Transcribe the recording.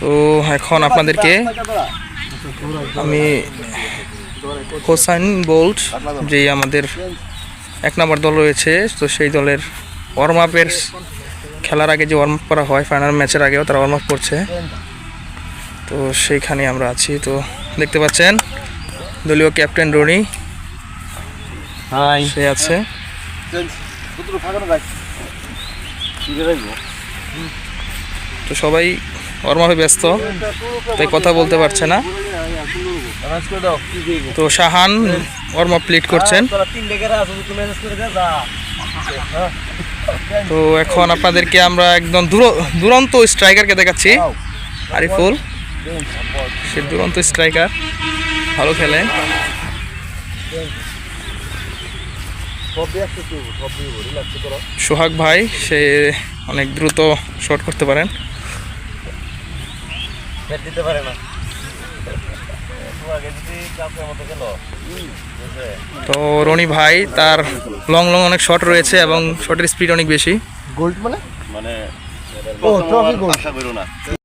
তো এখন আপনাদেরকে আমি হোসাইন বোল্ট যেই আমাদের 1 নম্বর দল রয়েছে, তো সেই দলের ওয়ার্ম আপের খেলার আগে যে ওয়ার্ম আপ করা হয় ফাইনাল ম্যাচের আগেও তারা ওয়ার্ম আপ করছে। তো সেইখানে আমরা আছি। তো দেখতে পাচ্ছেন দলীয় ক্যাপ্টেন রনি সে আছে। তো সবাই ওয়ার্ম আপে ব্যস্ত, তাই কথা বলতে পারছে না। তো শাহান ওয়ার্ম আপ লিড করছেন। তো এখন আপনাদেরকে আমরা একদম দুরন্ত স্ট্রাইকারকে দেখাচ্ছি, আরিফুল। সে দুরন্ত স্ট্রাইকার, ভালো খেলে। সোহাগ ভাই সে অনেক দ্রুত শট করতে পারেন। তো রনি ভাই তার লং অনেক শট রয়েছে এবং শটের স্পিড অনেক বেশি। গোল্ড মানে